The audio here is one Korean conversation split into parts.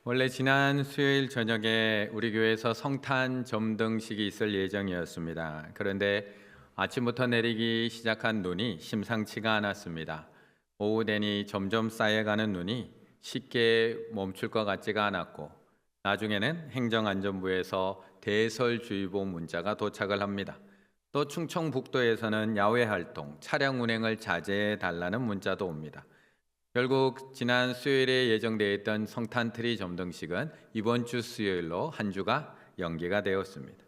원래 지난 수요일 저녁에 우리 교회에서 성탄 점등식이 있을 예정이었습니다. 그런데 아침부터 내리기 시작한 눈이 심상치가 않았습니다. 오후 되니 점점 쌓여가는 눈이 쉽게 멈출 것 같지가 않았고, 나중에는 행정안전부에서 대설주의보 문자가 도착을 합니다. 또 충청북도에서는 야외 활동, 차량 운행을 자제해 달라는 문자도 옵니다. 결국 지난 수요일에 예정되어 있던 성탄트리 점등식은 이번 주 수요일로 한 주가 연기가 되었습니다.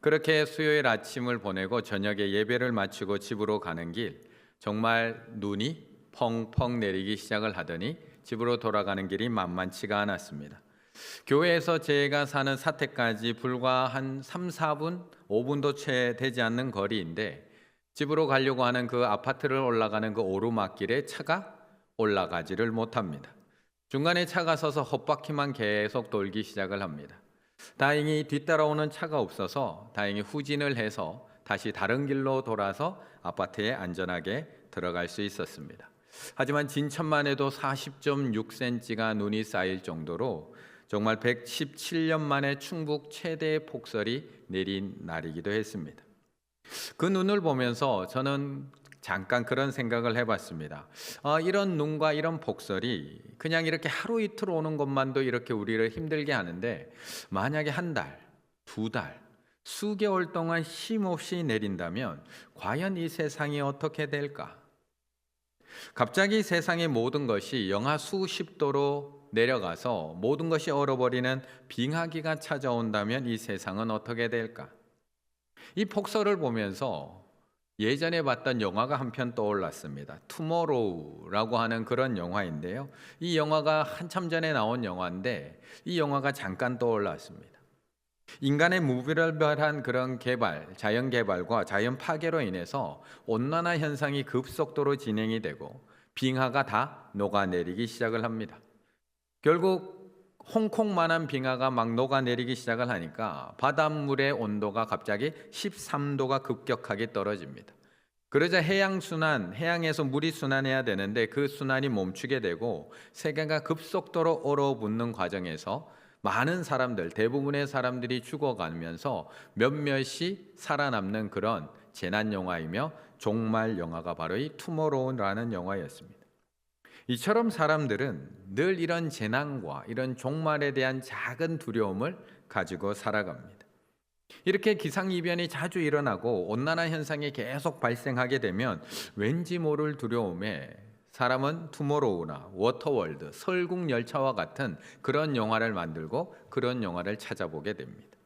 그렇게 수요일 아침을 보내고 저녁에 예배를 마치고 집으로 가는 길, 정말 눈이 펑펑 내리기 시작을 하더니 집으로 돌아가는 길이 만만치가 않았습니다. 교회에서 제가 사는 사택까지 불과 한 3, 4분, 5분도 채 되지 않는 거리인데, 집으로 가려고 하는 그 아파트를 올라가는 그 오르막길에 차가 올라가지를 못합니다. 중간에 차가 서서 헛바퀴만 계속 돌기 시작을 합니다. 다행히 뒤따라오는 차가 없어서 다행히 후진을 해서 다시 다른 길로 돌아서 아파트에 안전하게 들어갈 수 있었습니다. 하지만 진천만 해도 40.6cm가 눈이 쌓일 정도로 정말 117년 만에 충북 최대 폭설이 내린 날이기도 했습니다. 그 눈을 보면서 저는 잠깐 그런 생각을 해봤습니다. 이런 눈과 이런 폭설이 그냥 이렇게 하루 이틀 오는 것만도 이렇게 우리를 힘들게 하는데, 만약에 한 달, 두 달, 수개월 동안 쉼없이 내린다면 과연 이 세상이 어떻게 될까? 갑자기 세상의 모든 것이 영하 수십 도로 내려가서 모든 것이 얼어버리는 빙하기가 찾아온다면 이 세상은 어떻게 될까? 이 폭설을 보면서 예전에 봤던 영화가 한 편 떠올랐습니다. 투모로우라고 하는 그런 영화인데요. 이 영화가 한참 전에 나온 영화인데 이 영화가 잠깐 떠올랐습니다. 인간의 무분별한 그런 개발, 자연 개발과 자연 파괴로 인해서 온난화 현상이 급속도로 진행이 되고 빙하가 다 녹아내리기 시작을 합니다. 결국 홍콩만한 빙하가 막 녹아내리기 시작을 하니까 바닷물의 온도가 갑자기 13도가 급격하게 떨어집니다. 그러자 해양에서 물이 순환해야 되는데 그 순환이 멈추게 되고 세계가 급속도로 얼어붙는 과정에서 많은 사람들, 대부분의 사람들이 죽어가면서 몇몇이 살아남는 그런 재난 영화이며 종말 영화가 바로 이 투모로우라는 영화였습니다. 이처럼 사람들은 늘 이런 재난과 이런 종말에 대한 작은 두려움을 가지고 살아갑니다. 이렇게 기상이변이 자주 일어나고 온난화 현상이 계속 발생하게 되면 왠지 모를 두려움에 사람은 투모로우나 워터월드, 설국열차와 같은 그런 영화를 만들고 그런 영화를 찾아보게 됩니다.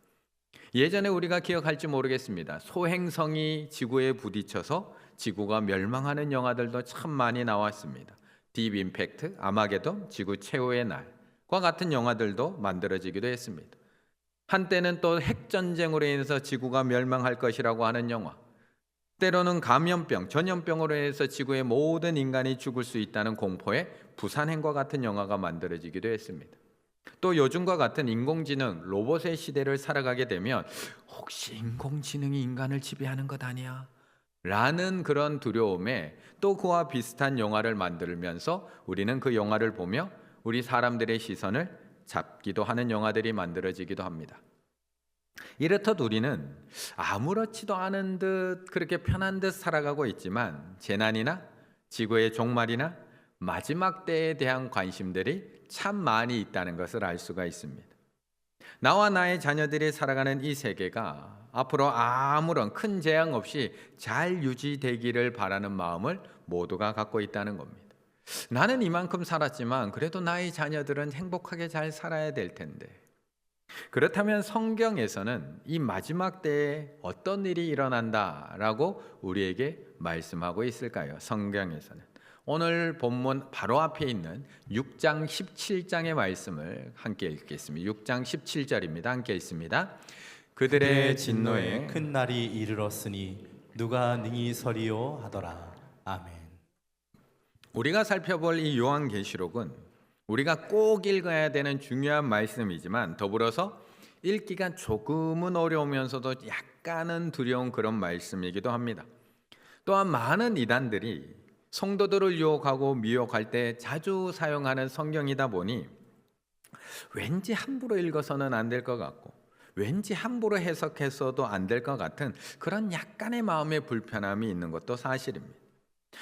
예전에 우리가 기억할지 모르겠습니다. 소행성이 지구에 부딪혀서 지구가 멸망하는 영화들도 참 많이 나왔습니다. 딥 임팩트, 아마게돈, 지구 최후의 날과 같은 영화들도 만들어지기도 했습니다. 한때는 또 핵전쟁으로 인해서 지구가 멸망할 것이라고 하는 영화, 때로는 감염병, 전염병으로 인해서 지구의 모든 인간이 죽을 수 있다는 공포의 부산행과 같은 영화가 만들어지기도 했습니다. 또 요즘과 같은 인공지능, 로봇의 시대를 살아가게 되면 혹시 인공지능이 인간을 지배하는 것 아니야? 라는 그런 두려움에 또 그와 비슷한 영화를 만들면서 우리는 그 영화를 보며 우리 사람들의 시선을 잡기도 하는 영화들이 만들어지기도 합니다. 이렇듯 우리는 아무렇지도 않은 듯 그렇게 편한 듯 살아가고 있지만 재난이나 지구의 종말이나 마지막 때에 대한 관심들이 참 많이 있다는 것을 알 수가 있습니다. 나와 나의 자녀들이 살아가는 이 세계가 앞으로 아무런 큰 재앙 없이 잘 유지되기를 바라는 마음을 모두가 갖고 있다는 겁니다. 나는 이만큼 살았지만 그래도 나의 자녀들은 행복하게 잘 살아야 될 텐데. 그렇다면 성경에서는 이 마지막 때에 어떤 일이 일어난다라고 우리에게 말씀하고 있을까요? 성경에서는. 오늘 본문 바로 앞에 있는 6장 17장의 말씀을 함께 읽겠습니다. 6장 17절입니다. 함께 읽습니다. 그들의 진노에 큰 날이 이르렀으니 누가 능히 서리요 하더라. 아멘. 우리가 살펴볼 이 요한계시록은 우리가 꼭 읽어야 되는 중요한 말씀이지만 더불어서 읽기가 조금은 어려우면서도 약간은 두려운 그런 말씀이기도 합니다. 또한 많은 이단들이 성도들을 유혹하고 미혹할 때 자주 사용하는 성경이다 보니 왠지 함부로 읽어서는 안 될 것 같고 왠지 함부로 해석해서도 안 될 것 같은 그런 약간의 마음의 불편함이 있는 것도 사실입니다.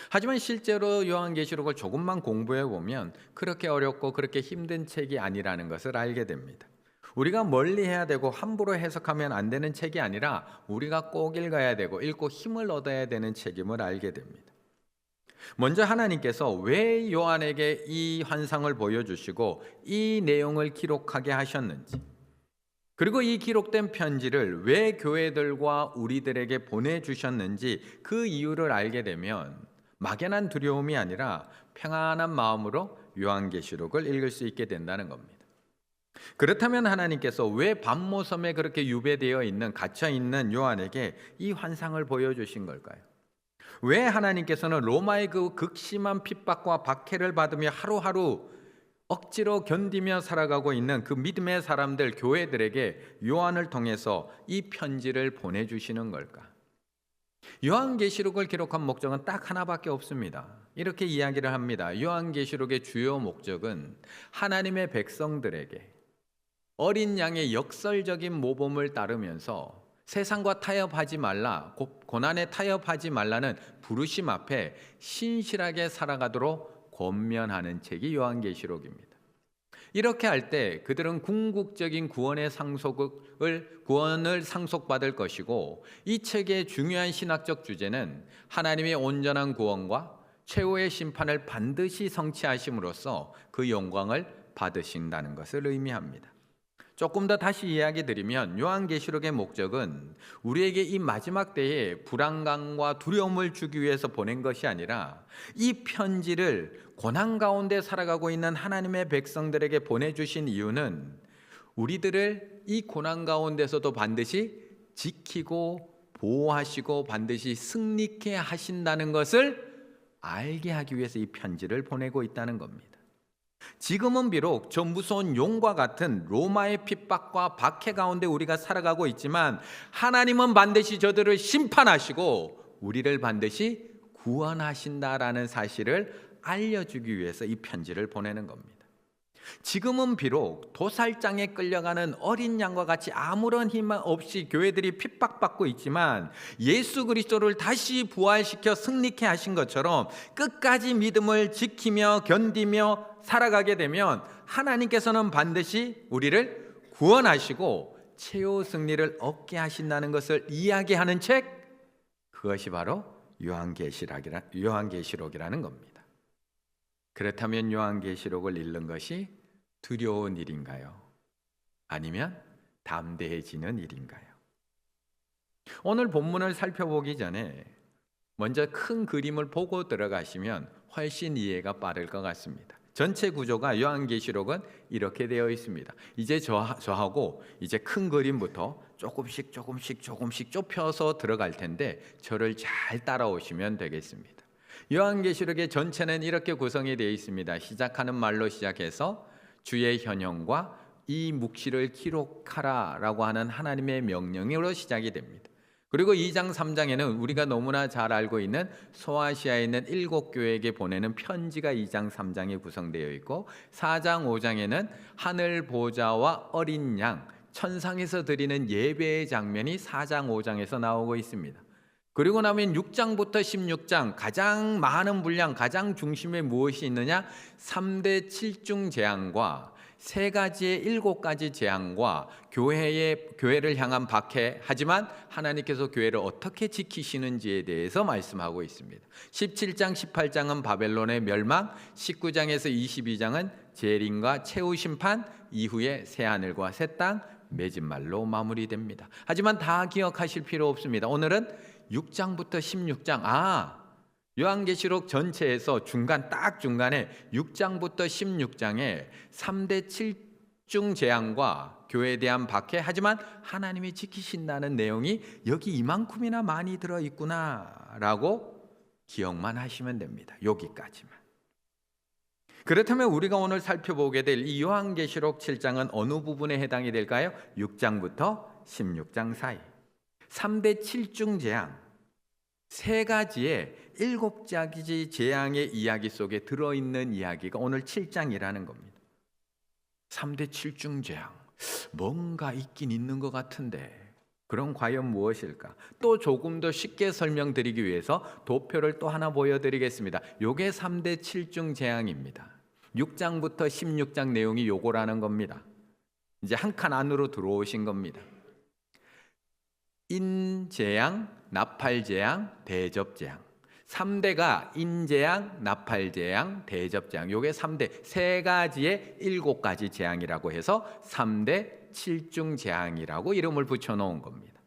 하지만 실제로 요한계시록을 조금만 공부해 보면 그렇게 어렵고 그렇게 힘든 책이 아니라는 것을 알게 됩니다. 우리가 멀리 해야 되고 함부로 해석하면 안 되는 책이 아니라 우리가 꼭 읽어야 되고 읽고 힘을 얻어야 되는 책임을 알게 됩니다. 먼저 하나님께서 왜 요한에게 이 환상을 보여주시고 이 내용을 기록하게 하셨는지, 그리고 이 기록된 편지를 왜 교회들과 우리들에게 보내주셨는지 그 이유를 알게 되면 막연한 두려움이 아니라 평안한 마음으로 요한계시록을 읽을 수 있게 된다는 겁니다. 그렇다면 하나님께서 왜 밤모섬에 그렇게 유배되어 있는 갇혀 있는 요한에게 이 환상을 보여주신 걸까요? 왜 하나님께서는 로마의 그 극심한 핍박과 박해를 받으며 하루하루 억지로 견디며 살아가고 있는 그 믿음의 사람들, 교회들에게 요한을 통해서 이 편지를 보내주시는 걸까? 요한계시록을 기록한 목적은 딱 하나밖에 없습니다. 이렇게 이야기를 합니다. 요한계시록의 주요 목적은 하나님의 백성들에게 어린 양의 역설적인 모범을 따르면서 세상과 타협하지 말라, 고난에 타협하지 말라는 부르심 앞에 신실하게 살아가도록 권면하는 책이 요한계시록입니다. 이렇게 할 때 그들은 궁극적인 구원을 상속받을 것이고, 이 책의 중요한 신학적 주제는 하나님의 온전한 구원과 최후의 심판을 반드시 성취하심으로써 그 영광을 받으신다는 것을 의미합니다. 조금 더 다시 이야기 드리면 요한계시록의 목적은 우리에게 이 마지막 때에 불안감과 두려움을 주기 위해서 보낸 것이 아니라 이 편지를 고난 가운데 살아가고 있는 하나님의 백성들에게 보내주신 이유는 우리들을 이 고난 가운데서도 반드시 지키고 보호하시고 반드시 승리케 하신다는 것을 알게 하기 위해서 이 편지를 보내고 있다는 겁니다. 지금은 비록 저 무서운 용과 같은 로마의 핍박과 박해 가운데 우리가 살아가고 있지만 하나님은 반드시 저들을 심판하시고 우리를 반드시 구원하신다라는 사실을 알려주기 위해서 이 편지를 보내는 겁니다. 지금은 비록 도살장에 끌려가는 어린 양과 같이 아무런 희망 없이 교회들이 핍박받고 있지만 예수 그리스도를 다시 부활시켜 승리케 하신 것처럼 끝까지 믿음을 지키며 견디며 살아가게 되면 하나님께서는 반드시 우리를 구원하시고 최후 승리를 얻게 하신다는 것을 이야기하는 책, 그것이 바로 요한계시록이라는 겁니다. 그렇다면 요한계시록을 읽는 것이 두려운 일인가요? 아니면 담대해지는 일인가요? 오늘 본문을 살펴보기 전에 먼저 큰 그림을 보고 들어가시면 훨씬 이해가 빠를 것 같습니다. 전체 구조가 요한계시록은 이렇게 되어 있습니다. 이제 저하고 이제 큰 그림부터 조금씩 좁혀서 들어갈 텐데 저를 잘 따라오시면 되겠습니다. 요한계시록의 전체는 이렇게 구성이 되어 있습니다. 시작하는 말로 시작해서 주의 현형과 이 묵시를 기록하라 라고 하는 하나님의 명령으로 시작이 됩니다. 그리고 2장 3장에는 우리가 너무나 잘 알고 있는 소아시아에 있는 7교회에게 보내는 편지가 2장 3장에 구성되어 있고, 4장 5장에는 하늘 보좌와 어린 양, 천상에서 드리는 예배의 장면이 4장 5장에서 나오고 있습니다. 그리고 나면 6장부터 16장 가장 많은 분량, 가장 중심에 무엇이 있느냐? 3대 7중 재앙과 3가지의 7가지 재앙과 교회를 향한 박해, 하지만 하나님께서 교회를 어떻게 지키시는지에 대해서 말씀하고 있습니다. 17장 18장은 바벨론의 멸망, 19장에서 22장은 재림과 최후 심판 이후에 새하늘과 새 땅 맺은 말로 마무리됩니다. 하지만 다 기억하실 필요 없습니다. 오늘은 6장부터 16장, 요한계시록 전체에서 딱 중간에 6장부터 16장에 3대 7중 재앙과 교회에 대한 박해, 하지만 하나님이 지키신다는 내용이 여기 이만큼이나 많이 들어있구나 라고 기억만 하시면 됩니다. 여기까지만. 그렇다면 우리가 오늘 살펴보게 될 이 요한계시록 7장은 어느 부분에 해당이 될까요? 6장부터 16장 사이. 3대 7중 재앙, 3가지의 7가지 재앙의 이야기 속에 들어있는 이야기가 오늘 7장이라는 겁니다. 3대 칠중재앙, 뭔가 있긴 있는 것 같은데 그럼 과연 무엇일까? 또 조금 더 쉽게 설명드리기 위해서 도표를 또 하나 보여드리겠습니다. 요게 3대 칠중재앙입니다. 6장부터 16장 내용이 요거라는 겁니다. 이제 한 칸 안으로 들어오신 겁니다. 인재앙, 나팔재앙, 대접재앙. 3대가 인재앙, 나팔재앙, 대접재앙. 요게 3대, 세 가지의 7가지 재앙이라고 해서 3대 칠중재앙이라고 이름을 붙여놓은 겁니다.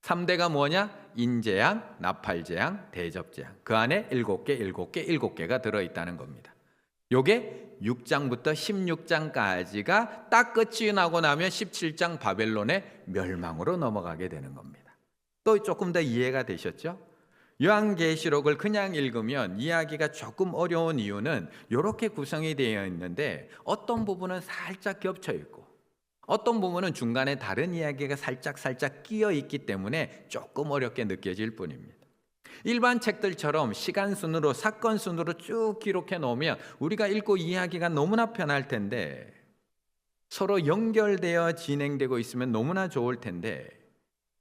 3대가 뭐냐? 인재앙, 나팔재앙, 대접재앙. 그 안에 7개가 들어있다는 겁니다. 요게 6장부터 16장까지가 딱 끝이 나고 나면 17장 바벨론의 멸망으로 넘어가게 되는 겁니다. 또 조금 더 이해가 되셨죠? 요한계시록을 그냥 읽으면 이야기가 조금 어려운 이유는 이렇게 구성이 되어 있는데 어떤 부분은 살짝 겹쳐 있고 어떤 부분은 중간에 다른 이야기가 살짝 끼어 있기 때문에 조금 어렵게 느껴질 뿐입니다. 일반 책들처럼 시간 순으로 사건 순으로 쭉 기록해 놓으면 우리가 읽고 이해하기가 너무나 편할 텐데 서로 연결되어 진행되고 있으면 너무나 좋을 텐데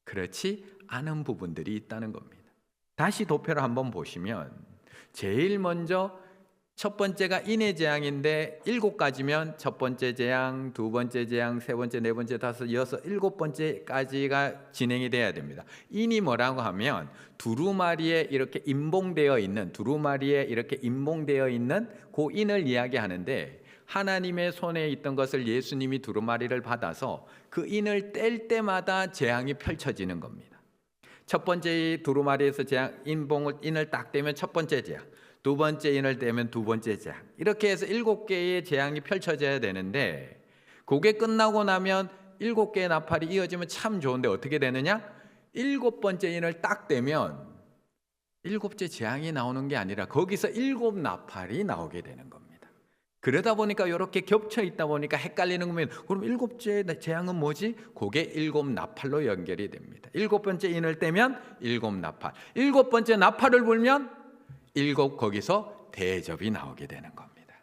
그렇지 않은 부분들이 있다는 겁니다. 다시 도표를 한번 보시면 제일 먼저 첫 번째가 인의 재앙인데 7가지면 첫 번째 재앙, 두 번째 재앙, 세 번째, 네 번째, 다섯, 여섯, 7번째까지가 진행이 돼야 됩니다. 인이 뭐라고 하면 두루마리에 이렇게 임봉되어 있는 그 인을 이야기하는데 하나님의 손에 있던 것을 예수님이 두루마리를 받아서 그 인을 뗄 때마다 재앙이 펼쳐지는 겁니다. 첫 번째 두루마리에서 인을 딱 떼면 첫 번째 재앙, 두 번째 인을 떼면 두 번째 재앙, 이렇게 해서 7개의 재앙이 펼쳐져야 되는데 그게 끝나고 나면 7개의 나팔이 이어지면 참 좋은데 어떻게 되느냐? 7번째 인을 딱 떼면 7째 재앙이 나오는 게 아니라 거기서 7나팔이 나오게 되는 겁니다. 그러다 보니까 이렇게 겹쳐 있다 보니까 헷갈리는 거면 그럼 7째 재앙은 뭐지? 그게 7나팔로 연결이 됩니다. 7번째 인을 떼면 7나팔, 7번째 나팔을 불면 7 거기서 대접이 나오게 되는 겁니다.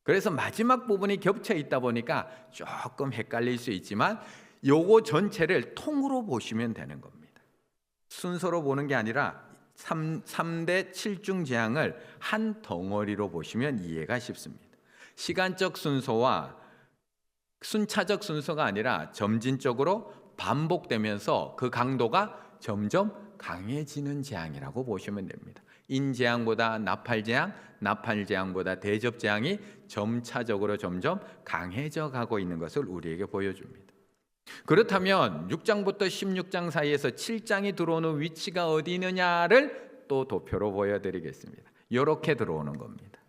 그래서 마지막 부분이 겹쳐 있다 보니까 조금 헷갈릴 수 있지만 요거 전체를 통으로 보시면 되는 겁니다. 순서로 보는 게 아니라 3대 7중 재앙을 한 덩어리로 보시면 이해가 쉽습니다. 시간적 순서와 순차적 순서가 아니라 점진적으로 반복되면서 그 강도가 점점 강해지는 재앙이라고 보시면 됩니다. 인재앙보다 나팔재앙, 나팔재앙보다 대접재앙이 점차적으로 점점 강해져 가고 있는 것을 우리에게 보여줍니다. 그렇다면 6장부터 16장 사이에서 7장이 들어오는 위치가 어디 있느냐를 또 도표로 보여드리겠습니다. 이렇게 들어오는 겁니다.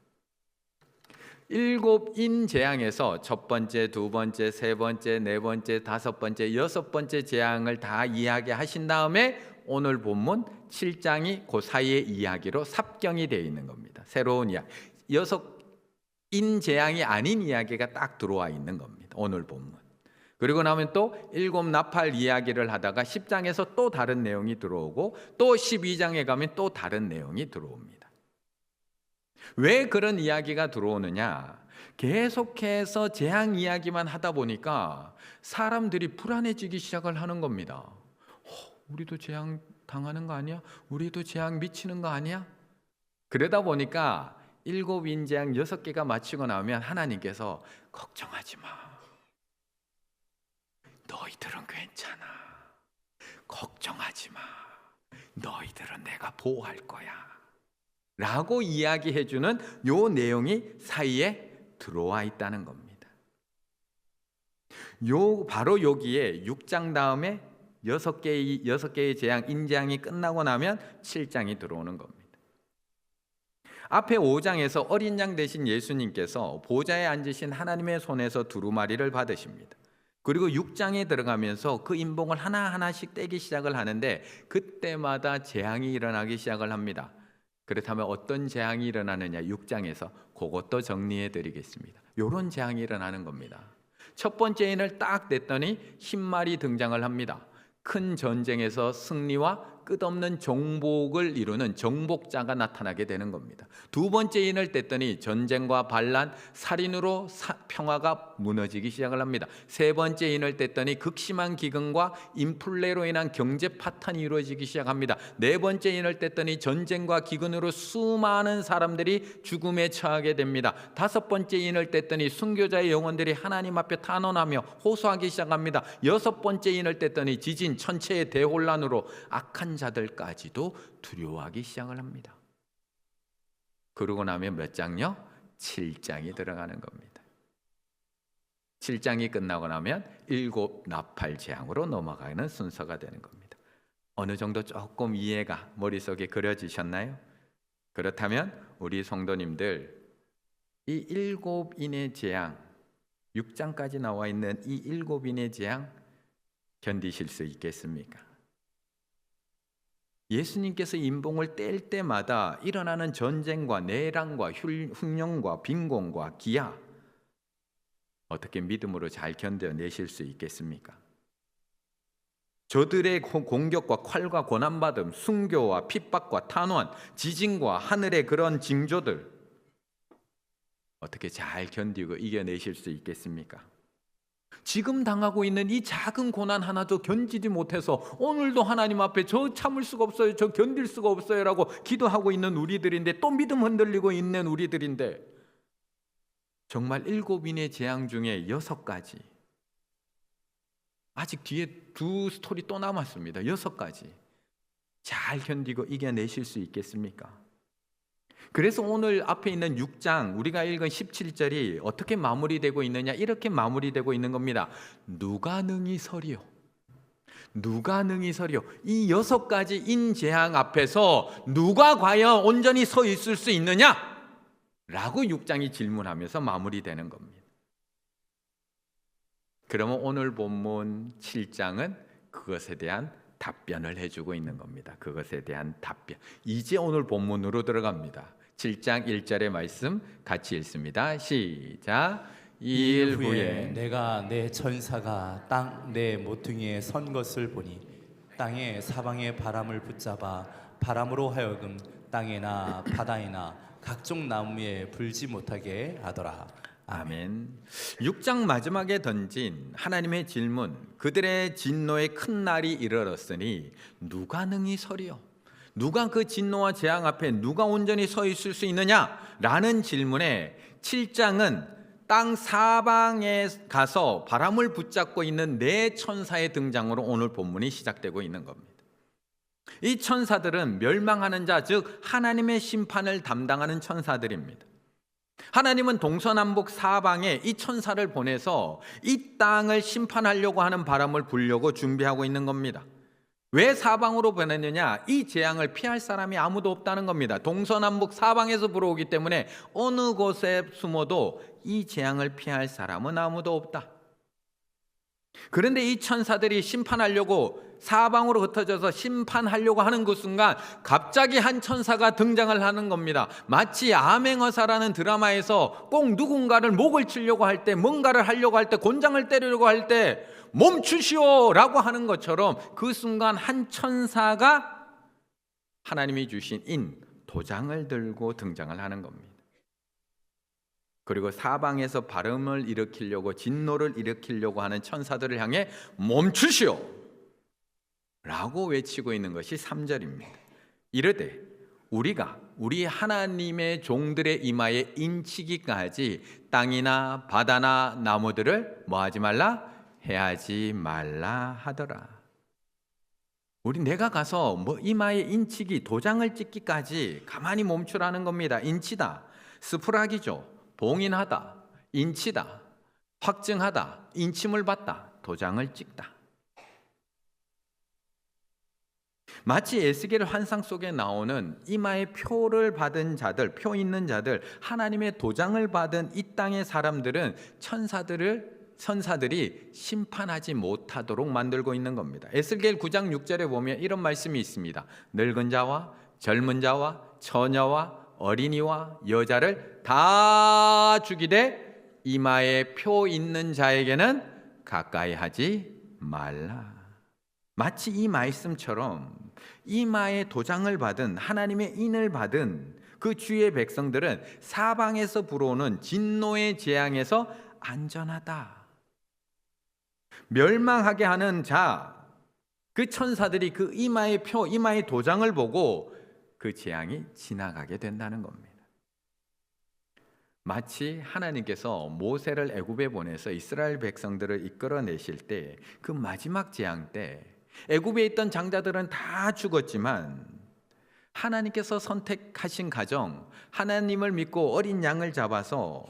7인 재앙에서 첫 번째, 두 번째, 세 번째, 네 번째, 다섯 번째, 여섯 번째 재앙을 다 이야기하신 다음에 오늘 본문 7장이 그 사이의 이야기로 삽경이 되어 있는 겁니다. 새로운 이야기, 6인 재앙이 아닌 이야기가 딱 들어와 있는 겁니다. 오늘 본문. 그리고 나면 또 7나팔 이야기를 하다가 10장에서 또 다른 내용이 들어오고 또 12장에 가면 또 다른 내용이 들어옵니다. 왜 그런 이야기가 들어오느냐? 계속해서 재앙 이야기만 하다 보니까 사람들이 불안해지기 시작을 하는 겁니다. 우리도 재앙 당하는 거 아니야? 우리도 재앙 미치는 거 아니야? 그러다 보니까 7인 재앙 6개가 마치고 나면 하나님께서 걱정하지 마. 너희들은 괜찮아. 걱정하지 마. 너희들은 내가 보호할 거야. 라고 이야기해주는 요 내용이 사이에 들어와 있다는 겁니다. 바로 여기에 6장 다음에 6개의 재앙, 인재앙이 끝나고 나면 7장이 들어오는 겁니다. 앞에 5장에서 어린 양 되신 예수님께서 보좌에 앉으신 하나님의 손에서 두루마리를 받으십니다. 그리고 6장에 들어가면서 그 인봉을 하나하나씩 떼기 시작을 하는데 그때마다 재앙이 일어나기 시작을 합니다. 그렇다면 어떤 재앙이 일어나느냐 6장에서 그것도 정리해 드리겠습니다. 이런 재앙이 일어나는 겁니다. 첫 번째 인을 딱 냈더니 흰말이 등장을 합니다. 큰 전쟁에서 승리와 끝없는 정복을 이루는 정복자가 나타나게 되는 겁니다. 두 번째 인을 뗐더니 전쟁과 반란, 살인으로 평화가 무너지기 시작을 합니다. 세 번째 인을 뗐더니 극심한 기근과 인플레로 인한 경제 파탄이 이루어지기 시작합니다. 네 번째 인을 뗐더니 전쟁과 기근으로 수많은 사람들이 죽음에 처하게 됩니다. 다섯 번째 인을 뗐더니 순교자의 영혼들이 하나님 앞에 탄원하며 호소하기 시작합니다. 여섯 번째 인을 뗐더니 지진, 천체의 대혼란으로 악한 자들까지도 두려워하기 시작을 합니다. 그러고 나면 몇 장요? 7장이 들어가는 겁니다. 7장이 끝나고 나면 7 나팔 재앙으로 넘어가는 순서가 되는 겁니다. 어느 정도 조금 이해가 머릿속에 그려지셨나요? 그렇다면 우리 성도님들 이 7인의 재앙, 6장까지 나와 있는 이 7인의 재앙 견디실 수 있겠습니까? 예수님께서 인봉을 뗄 때마다 일어나는 전쟁과 내란과 흉년과 빈곤과 기아 어떻게 믿음으로 잘 견뎌내실 수 있겠습니까? 저들의 공격과 칼과 고난받음, 순교와 핍박과 탄원, 지진과 하늘의 그런 징조들 어떻게 잘 견디고 이겨내실 수 있겠습니까? 지금 당하고 있는 이 작은 고난 하나도 견디지 못해서 오늘도 하나님 앞에 저 참을 수가 없어요, 저 견딜 수가 없어요 라고 기도하고 있는 우리들인데, 또 믿음 흔들리고 있는 우리들인데, 정말 7인의 재앙 중에 6가지, 아직 뒤에 2 스토리 또 남았습니다. 6가지 잘 견디고 이겨내실 수 있겠습니까? 그래서 오늘 앞에 있는 6장 우리가 읽은 17절이 어떻게 마무리되고 있느냐, 이렇게 마무리되고 있는 겁니다. 누가 능히 서리요? 누가 능히 서리요? 이 6가지 인재앙 앞에서 누가 과연 온전히 서 있을 수 있느냐? 라고 6장이 질문하면서 마무리되는 겁니다. 그러면 오늘 본문 7장은 그것에 대한 답변을 해주고 있는 겁니다. 그것에 대한 답변. 이제 오늘 본문으로 들어갑니다. 7장 1절의 말씀 같이 읽습니다. 시작. 이 일 후에 내가 내 천사가 땅 내 모퉁이에 선 것을 보니 땅의 사방의 바람을 붙잡아 바람으로 하여금 땅에나 바다에나 각종 나무에 불지 못하게 하더라. 아멘. 6장 마지막에 던진 하나님의 질문, 그들의 진노의 큰 날이 이르렀으니 누가 능히 서리요? 누가 그 진노와 재앙 앞에 누가 온전히 서 있을 수 있느냐라는 질문에 7장은 땅 사방에 가서 바람을 붙잡고 있는 4 천사의 등장으로 오늘 본문이 시작되고 있는 겁니다. 이 천사들은 멸망하는 자, 즉 하나님의 심판을 담당하는 천사들입니다. 하나님은 동서남북 사방에 이 천사를 보내서 이 땅을 심판하려고 하는 바람을 불려고 준비하고 있는 겁니다. 왜 사방으로 보냈느냐? 이 재앙을 피할 사람이 아무도 없다는 겁니다. 동서남북 사방에서 불어오기 때문에 어느 곳에 숨어도 이 재앙을 피할 사람은 아무도 없다. 그런데 이 천사들이 심판하려고 사방으로 흩어져서 심판하려고 하는 그 순간 갑자기 한 천사가 등장을 하는 겁니다. 마치 암행어사라는 드라마에서 꼭 누군가를 목을 치려고 할 때, 뭔가를 하려고 할 때, 곤장을 때리려고 할 때 멈추시오 라고 하는 것처럼 그 순간 한 천사가 하나님이 주신 도장을 들고 등장을 하는 겁니다. 그리고 사방에서 바람을 일으키려고, 진노를 일으키려고 하는 천사들을 향해 멈추시오 라고 외치고 있는 것이 3절입니다. 이르되 우리 하나님의 종들의 이마에 인치기까지 땅이나 바다나 나무들을 뭐하지 말라? 해하지 말라 하더라. 내가 가서 이마에 인치기, 도장을 찍기까지 가만히 멈추라는 겁니다. 인치다, 스프라기죠. 봉인하다, 인치다, 확증하다, 인침을 받다, 도장을 찍다. 마치 에스겔 환상 속에 나오는 이마에 표를 받은 자들, 표 있는 자들, 하나님의 도장을 받은 이 땅의 사람들은 천사들이 심판하지 못하도록 만들고 있는 겁니다. 에스겔 9장 6절에 보면 이런 말씀이 있습니다. 늙은 자와 젊은 자와 처녀와 어린이와 여자를 다 죽이되 이마에 표 있는 자에게는 가까이 하지 말라. 마치 이 말씀처럼 이마에 도장을 받은, 하나님의 인을 받은 그 그 주의 백성들은 사방에서 불어오는 진노의 재앙에서 안전하다. 멸망하게 하는 자, 그 천사들이 그 이마의 표, 이마의 도장을 보고 그 재앙이 지나가게 된다는 겁니다. 마치 하나님께서 모세를 애굽에 보내서 이스라엘 백성들을 이끌어내실 때 그 마지막 재앙 때 애굽에 있던 장자들은 다 죽었지만 하나님께서 선택하신 가정, 하나님을 믿고 어린 양을 잡아서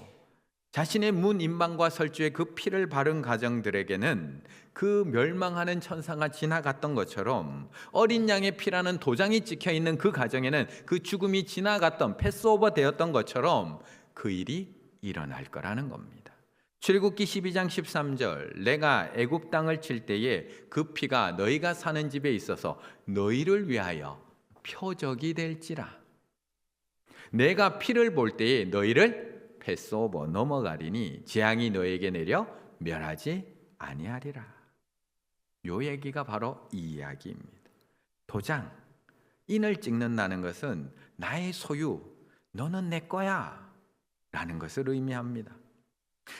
자신의 문 임방과 설주에 그 피를 바른 가정들에게는 그 멸망하는 천사가 지나갔던 것처럼 어린 양의 피라는 도장이 찍혀 있는 그 가정에는 그 죽음이 지나갔던 패스오버 되었던 것처럼 그 일이 일어날 거라는 겁니다. 출애굽기 12장 13절 내가 애굽 땅을 칠 때에 그 피가 너희가 사는 집에 있어서 너희를 위하여 표적이 될지라. 내가 피를 볼 때에 너희를 패스오버 넘어가리니 재앙이 너에게 내려 멸하지 아니하리라. 요 얘기가 바로 이 이야기입니다. 도장, 인을 찍는다는 것은 나의 소유, 너는 내 거야 라는 것을 의미합니다.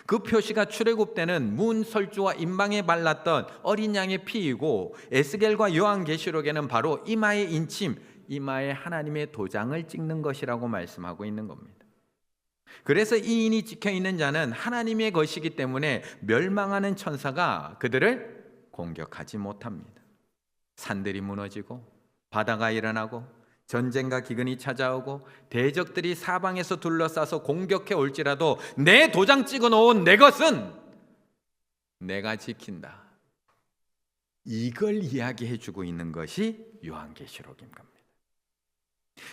그 표시가 출애굽 때는 문 설주와 임방에 발랐던 어린 양의 피이고 에스겔과 요한계시록에는 바로 이마의 인침, 이마에 하나님의 도장을 찍는 것이라고 말씀하고 있는 겁니다. 그래서 이 인이 찍혀 있는 자는 하나님의 것이기 때문에 멸망하는 천사가 그들을 공격하지 못합니다. 산들이 무너지고 바다가 일어나고 전쟁과 기근이 찾아오고 대적들이 사방에서 둘러싸서 공격해 올지라도 내 도장 찍어 놓은 내 것은 내가 지킨다. 이걸 이야기해 주고 있는 것이 요한계시록인 겁니다.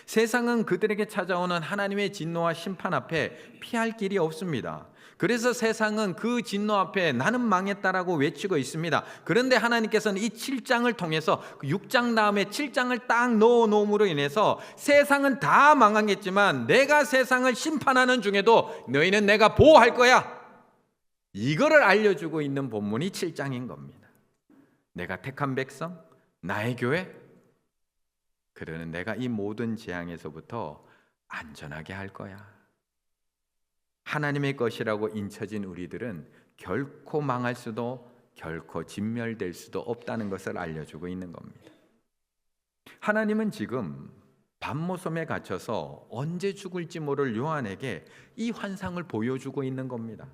세상은 그들에게 찾아오는 하나님의 진노와 심판 앞에 피할 길이 없습니다. 그래서 세상은 그 진노 앞에 나는 망했다라고 외치고 있습니다. 그런데 하나님께서는 이 7장을 통해서 6장 다음에 7장을 딱 넣어 놓음으로 인해서 세상은 다 망하겠지만 내가 세상을 심판하는 중에도 너희는 내가 보호할 거야. 이거를 알려주고 있는 본문이 7장인 겁니다. 내가 택한 백성, 나의 교회, 그러는 내가 이 모든 재앙에서부터 안전하게 할 거야. 하나님의 것이라고 인쳐진 우리들은 결코 망할 수도 결코 진멸될 수도 없다는 것을 알려주고 있는 겁니다. 하나님은 지금 밤모섬에 갇혀서 언제 죽을지 모를 요한에게 이 환상을 보여주고 있는 겁니다.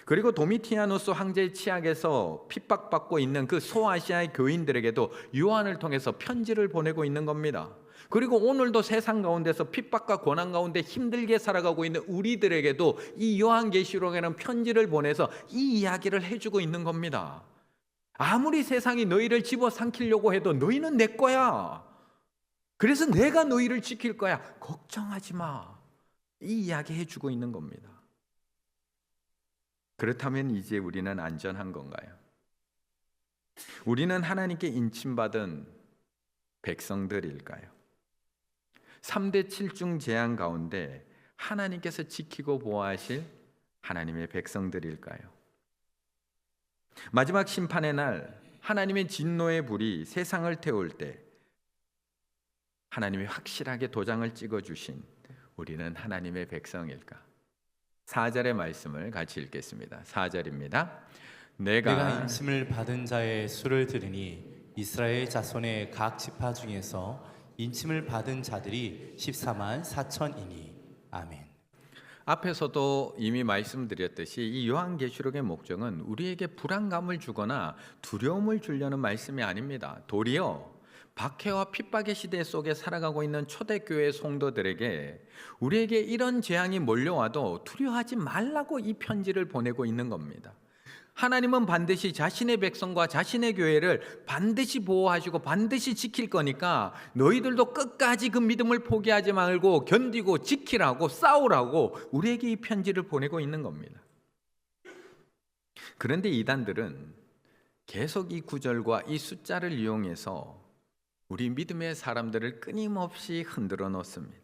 그리고 도미티아누스 황제의 치약에서 핍박받고 있는 그 소아시아의 교인들에게도 요한을 통해서 편지를 보내고 있는 겁니다. 그리고 오늘도 세상 가운데서 핍박과 고난 가운데 힘들게 살아가고 있는 우리들에게도 이 요한계시록에는 편지를 보내서 이 이야기를 해주고 있는 겁니다. 아무리 세상이 너희를 집어삼키려고 해도 너희는 내 거야. 그래서 내가 너희를 지킬 거야. 걱정하지 마. 이 이야기 해주고 있는 겁니다. 그렇다면 이제 우리는 안전한 건가요? 우리는 하나님께 인침받은 백성들일까요? 3대 7중 재앙 가운데 하나님께서 지키고 보호하실 하나님의 백성들일까요? 마지막 심판의 날 하나님의 진노의 불이 세상을 태울 때 하나님이 확실하게 도장을 찍어주신 우리는 하나님의 백성일까? 4절의 말씀을 같이 읽겠습니다. 4절입니다. 내가 인침을 받은 자의 수를 들으니 이스라엘 자손의 각 지파 중에서 인침을 받은 자들이 14만 4천이니. 아멘. 앞에서도 이미 말씀드렸듯이 이 요한계시록의 목적은 우리에게 불안감을 주거나 두려움을 주려는 말씀이 아닙니다. 도리어 박해와 핍박의 시대 속에 살아가고 있는 초대교회 성도들에게 우리에게 이런 재앙이 몰려와도 두려워하지 말라고 이 편지를 보내고 있는 겁니다. 하나님은 반드시 자신의 백성과 자신의 교회를 반드시 보호하시고 반드시 지킬 거니까 너희들도 끝까지 그 믿음을 포기하지 말고 견디고 지키라고 싸우라고 우리에게 이 편지를 보내고 있는 겁니다. 그런데 이단들은 계속 이 구절과 이 숫자를 이용해서 우리 믿음의 사람들을 끊임없이 흔들어 놓습니다.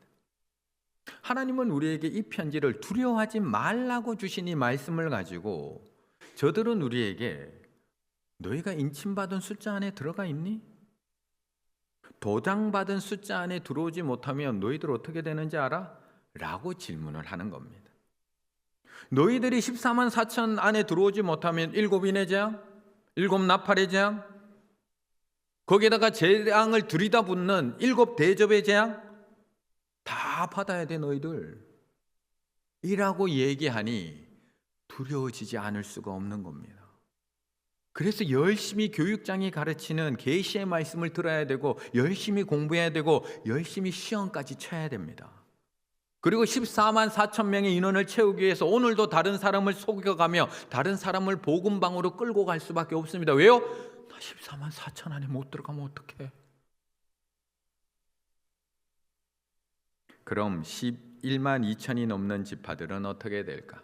하나님은 우리에게 이 편지를 두려워하지 말라고 주신 이 말씀을 가지고 저들은 우리에게 너희가 인침받은 숫자 안에 들어가 있니? 도장받은 숫자 안에 들어오지 못하면 너희들 어떻게 되는지 알아? 라고 질문을 하는 겁니다. 너희들이 14만 4천 안에 들어오지 못하면 일곱 인의 재앙, 일곱 나팔의 재앙, 거기에다가 재앙을 들이다붙는 일곱 대접의 재앙 다 받아야 돼 너희들 이라고 얘기하니 두려워지지 않을 수가 없는 겁니다. 그래서 열심히 교육장이 가르치는 계시의 말씀을 들어야 되고 열심히 공부해야 되고 열심히 시험까지 쳐야 됩니다. 그리고 14만 4천 명의 인원을 채우기 위해서 오늘도 다른 사람을 속여가며 다른 사람을 복음방으로 끌고 갈 수밖에 없습니다. 왜요? 나 14만 4천 안에 못 들어가면 어떡해? 그럼 11만 2천이 넘는 지파들은 어떻게 될까?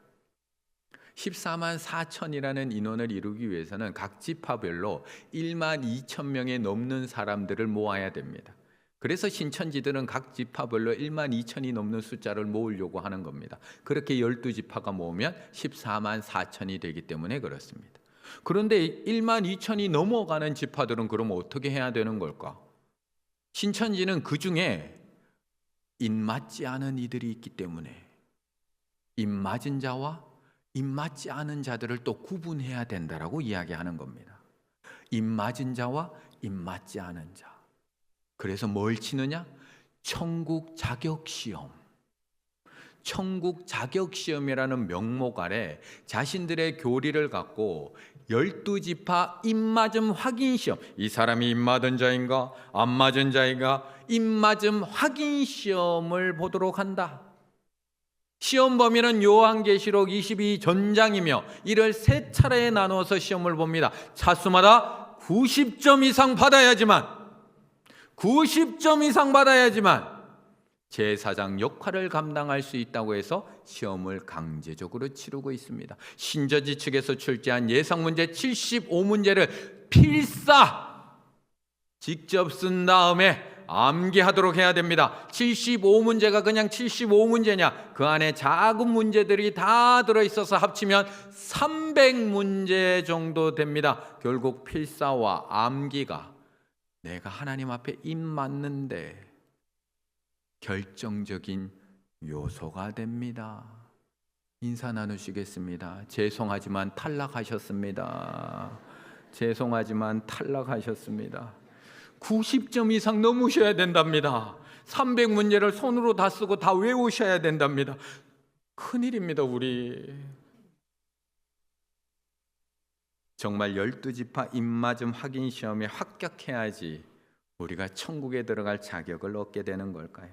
14만 4천이라는 인원을 이루기 위해서는 각 지파별로 1만 2천 명에 넘는 사람들을 모아야 됩니다. 그래서 신천지들은 각 지파별로 1만 2천이 넘는 숫자를 모으려고 하는 겁니다. 그렇게 12지파가 모으면 14만 4천이 되기 때문에 그렇습니다. 그런데 1만 2천이 넘어가는 지파들은 그럼 어떻게 해야 되는 걸까? 신천지는 그 중에 입맞지 않은 이들이 있기 때문에 입맞은 자와 입맞지 않은 자들을 또 구분해야 된다라고 이야기하는 겁니다. 입맞은 자와 입맞지 않은 자. 그래서 뭘 치느냐? 천국 자격시험. 천국 자격시험이라는 명목 아래 자신들의 교리를 갖고 12지파 입맞음 확인시험. 이 사람이 입맞은 자인가? 안 맞은 자인가? 입맞음 확인시험을 보도록 한다. 시험 범위는 요한계시록 22전장이며 이를 세 차례에 나누어서 시험을 봅니다. 차수마다 90점 이상 받아야지만 제사장 역할을 감당할 수 있다고 해서 시험을 강제적으로 치르고 있습니다. 신저지 측에서 출제한 예상문제 75문제를 필사 직접 쓴 다음에 암기하도록 해야 됩니다. 75문제가 그냥 75문제냐? 그 안에 작은 문제들이 다 들어있어서 합치면 300문제 정도 됩니다. 결국 필사와 암기가 내가 하나님 앞에 입 맞는데 결정적인 요소가 됩니다. 인사 나누시겠습니다. 죄송하지만 탈락하셨습니다. 90점 이상 넘으셔야 된답니다. 300문제를 손으로 다 쓰고 다 외우셔야 된답니다. 큰일입니다, 우리. 정말 12지파 입맞음 확인 시험에 합격해야지 우리가 천국에 들어갈 자격을 얻게 되는 걸까요?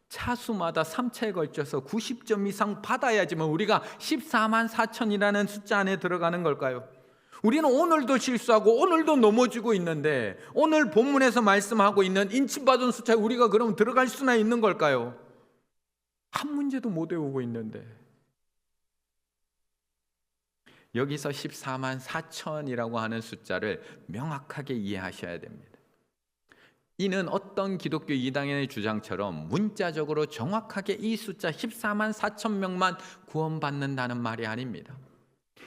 차수마다 3차에 걸쳐서 90점 이상 받아야지만 우리가 14만 4천이라는 숫자 안에 들어가는 걸까요? 우리는 오늘도 실수하고 오늘도 넘어지고 있는데 오늘 본문에서 말씀하고 있는 인침받은 숫자에 우리가 그럼 들어갈 수나 있는 걸까요? 한 문제도 못 외우고 있는데. 여기서 14만 4천이라고 하는 숫자를 명확하게 이해하셔야 됩니다. 이는 어떤 기독교 이단의 주장처럼 문자적으로 정확하게 이 숫자 14만 4천 명만 구원받는다는 말이 아닙니다.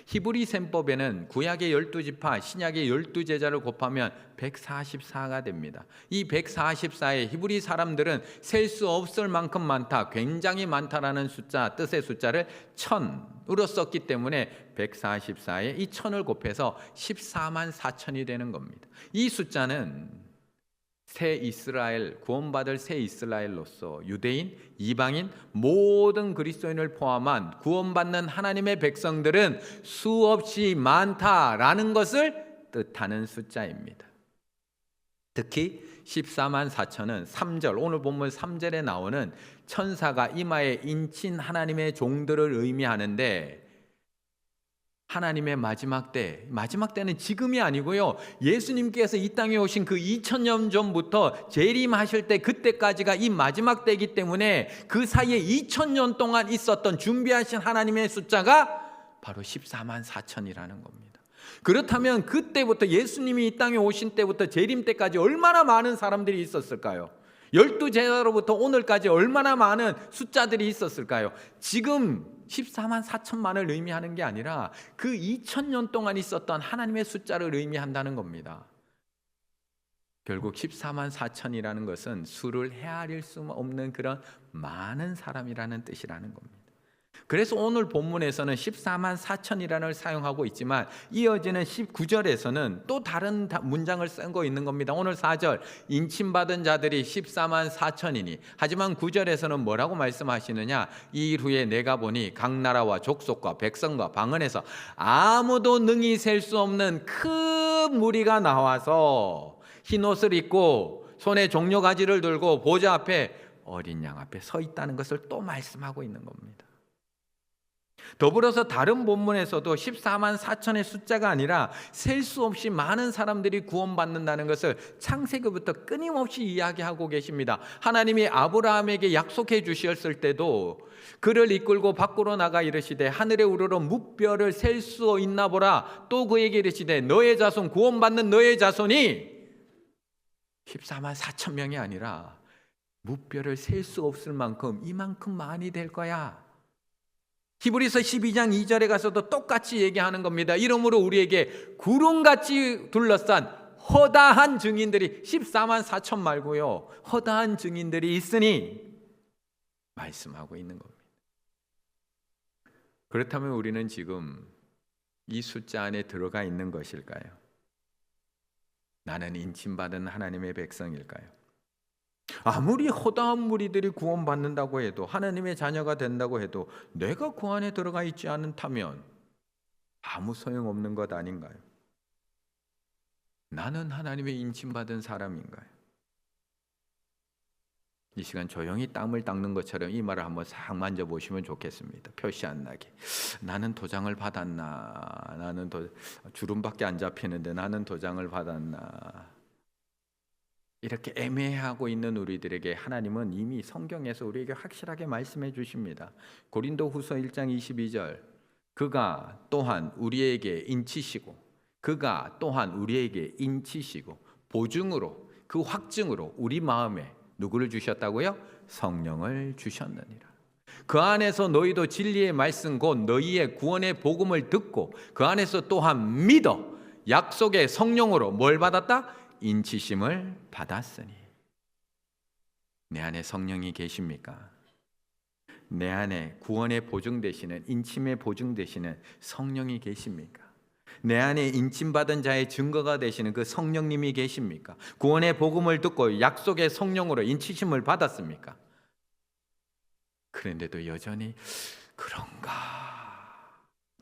히브리 셈법에는 구약의 12지파, 신약의 12제자를 곱하면 144가 됩니다. 이 144에 히브리 사람들은 셀 수 없을 만큼 많다, 굉장히 많다라는 숫자, 뜻의 숫자를 1000으로 썼기 때문에 144에 이 1000을 곱해서 14만 4천이 되는 겁니다. 이 숫자는 새 이스라엘, 구원받을 새 이스라엘로서 유대인, 이방인, 모든 그리스도인을 포함한 구원받는 하나님의 백성들은 수없이 많다라는 것을 뜻하는 숫자입니다. 특히 14만 4천은 3절, 오늘 본문 3절에 나오는 천사가 이마에 인친 하나님의 종들을 의미하는데 하나님의 마지막 때는 지금이 아니고요. 예수님께서 이 땅에 오신 그 2000년 전부터 재림하실 때 그때까지가 이 마지막 때이기 때문에 그 사이에 2000년 동안 있었던 준비하신 하나님의 숫자가 바로 14만 4천이라는 겁니다. 그렇다면 그때부터 예수님이 이 땅에 오신 때부터 재림 때까지 얼마나 많은 사람들이 있었을까요? 12제자로부터 오늘까지 얼마나 많은 숫자들이 있었을까요? 지금 14만 4천만을 의미하는 게 아니라 그 2000년 동안 있었던 하나님의 숫자를 의미한다는 겁니다. 결국 14만 4천이라는 것은 수를 헤아릴 수 없는 그런 많은 사람이라는 뜻이라는 겁니다. 그래서 오늘 본문에서는 14만 4천이라는 사용하고 있지만 이어지는 19절에서는 또 다른 문장을 쓰고 있는 겁니다. 오늘 4절 인침받은 자들이 14만 4천이니 하지만 9절에서는 뭐라고 말씀하시느냐, 이 일 후에 내가 보니 각 나라와 족속과 백성과 방언에서 아무도 능히 셀 수 없는 큰 무리가 나와서 흰옷을 입고 손에 종려가지를 들고 보좌 앞에 어린 양 앞에 서 있다는 것을 또 말씀하고 있는 겁니다. 더불어서 다른 본문에서도 14만 4천의 숫자가 아니라 셀 수 없이 많은 사람들이 구원받는다는 것을 창세기부터 끊임없이 이야기하고 계십니다. 하나님이 아브라함에게 약속해 주셨을 때도 그를 이끌고 밖으로 나가 이르시되 하늘에 우러러 뭇별을 셀 수 있나 보라. 또 그에게 이르시되 너의 자손, 구원받는 너의 자손이 14만 4천 명이 아니라 뭇별을 셀 수 없을 만큼 이만큼 많이 될 거야. 히브리서 12장 2절에 가서도 똑같이 얘기하는 겁니다. 이러므로 우리에게 구름같이 둘러싼 허다한 증인들이 14만 4천 말고요, 허다한 증인들이 있으니 말씀하고 있는 겁니다. 그렇다면 우리는 지금 이 숫자 안에 들어가 있는 것일까요? 나는 인침받은 하나님의 백성일까요? 아무리 허다한 무리들이 구원받는다고 해도, 하나님의 자녀가 된다고 해도 내가 그 안에 들어가 있지 않다면 아무 소용없는 것 아닌가요? 나는 하나님의 인침받은 사람인가요? 이 시간 조용히 땀을 닦는 것처럼 이 말을 한번 싹 만져보시면 좋겠습니다. 표시 안 나게. 나는 도장을 받았나? 나는 주름밖에 안 잡히는데 나는 도장을 받았나? 이렇게 애매하고 있는 우리들에게 하나님은 이미 성경에서 우리에게 확실하게 말씀해 주십니다. 고린도후서 1장 22절 그가 또한 우리에게 인치시고 보증으로, 그 확증으로 우리 마음에 누구를 주셨다고요? 성령을 주셨느니라. 그 안에서 너희도 진리의 말씀 곧 너희의 구원의 복음을 듣고 그 안에서 또한 믿어 약속의 성령으로 뭘 받았다? 인치심을 받았으니. 내 안에 성령이 계십니까? 내 안에 구원의 보증 되시는, 인침의 보증 되시는 성령이 계십니까? 내 안에 인침받은 자의 증거가 되시는 그 성령님이 계십니까? 구원의 복음을 듣고 약속의 성령으로 인치심을 받았습니까? 그런데도 여전히 그런가?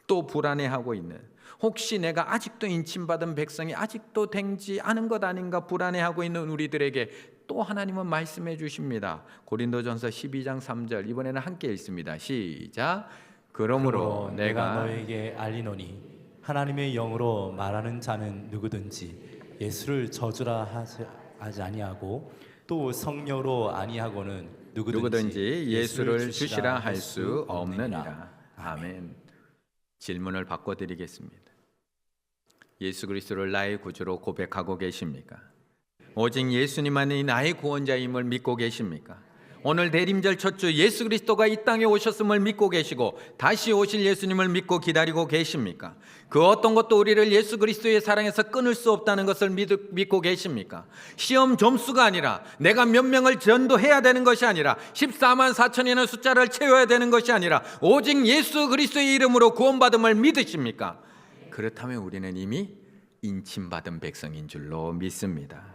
또 불안해하고 있는, 혹시 내가 아직도 인침받은 백성이 아직도 되지 않은 것 아닌가 불안해하고 있는 우리들에게 또 하나님은 말씀해 주십니다. 고린도전서 12장 3절 이번에는 함께 읽습니다. 시작. 그러므로 내가 너에게 알리노니 하나님의 영으로 말하는 자는 누구든지 예수를 저주라 하지 아니하고 또 성령으로 아니하고는 누구든지 예수를 주시라 할 수 없느니라. 아멘. 질문을 바꿔드리겠습니다. 예수 그리스도를 나의 구주로 고백하고 계십니까? 오직 예수님만이 나의 구원자임을 믿고 계십니까? 오늘 대림절 첫 주 예수 그리스도가 이 땅에 오셨음을 믿고 계시고 다시 오실 예수님을 믿고 기다리고 계십니까? 그 어떤 것도 우리를 예수 그리스도의 사랑에서 끊을 수 없다는 것을 믿고 계십니까? 시험 점수가 아니라 내가 몇 명을 전도해야 되는 것이 아니라 14만 4천이라는 숫자를 채워야 되는 것이 아니라 오직 예수 그리스도의 이름으로 구원받음을 믿으십니까? 그렇다면 우리는 이미 인침받은 백성인 줄로 믿습니다.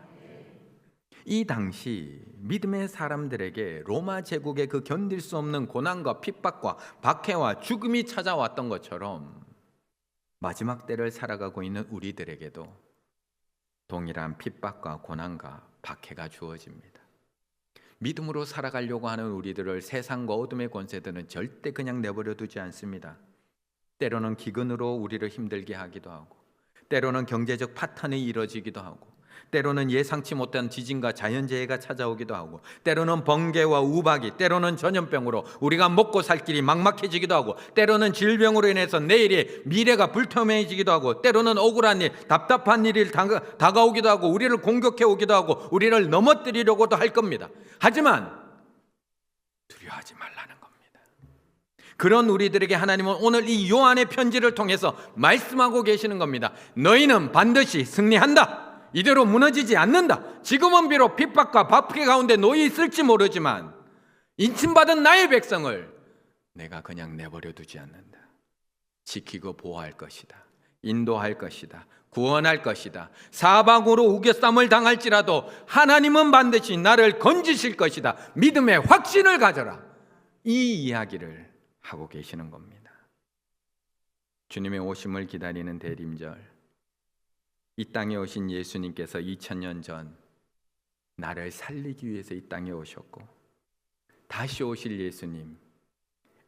이 당시 믿음의 사람들에게 로마 제국의 그 견딜 수 없는 고난과 핍박과 박해와 죽음이 찾아왔던 것처럼 마지막 때를 살아가고 있는 우리들에게도 동일한 핍박과 고난과 박해가 주어집니다. 믿음으로 살아가려고 하는 우리들을 세상과 어둠의 권세들은 절대 그냥 내버려 두지 않습니다. 때로는 기근으로 우리를 힘들게 하기도 하고, 때로는 경제적 파탄이 이뤄지기도 하고, 때로는 예상치 못한 지진과 자연재해가 찾아오기도 하고, 때로는 번개와 우박이, 때로는 전염병으로 우리가 먹고 살 길이 막막해지기도 하고, 때로는 질병으로 인해서 내일의 미래가 불투명해지기도 하고, 때로는 억울한 일, 답답한 일이 다가오기도 하고, 우리를 공격해 오기도 하고, 우리를 넘어뜨리려고도 할 겁니다. 하지만 두려워하지 말라는 겁니다. 그런 우리들에게 하나님은 오늘 이 요한의 편지를 통해서 말씀하고 계시는 겁니다. 너희는 반드시 승리한다. 이대로 무너지지 않는다. 지금은 비록 핍박과 박해 가운데 놓여 있을지 모르지만 인침받은 나의 백성을 내가 그냥 내버려 두지 않는다. 지키고 보호할 것이다. 인도할 것이다. 구원할 것이다. 사방으로 우겨쌈을 당할지라도 하나님은 반드시 나를 건지실 것이다. 믿음의 확신을 가져라. 이 이야기를 하고 계시는 겁니다. 주님의 오심을 기다리는 대림절, 이 땅에 오신 예수님께서 2000년 전 나를 살리기 위해서 이 땅에 오셨고, 다시 오실 예수님,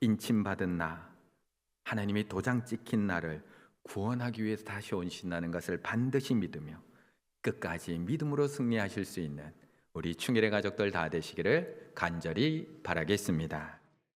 인침받은 나, 하나님의 도장 찍힌 나를 구원하기 위해서 다시 오신다는 것을 반드시 믿으며 끝까지 믿음으로 승리하실 수 있는 우리 충일의 가족들 다 되시기를 간절히 바라겠습니다.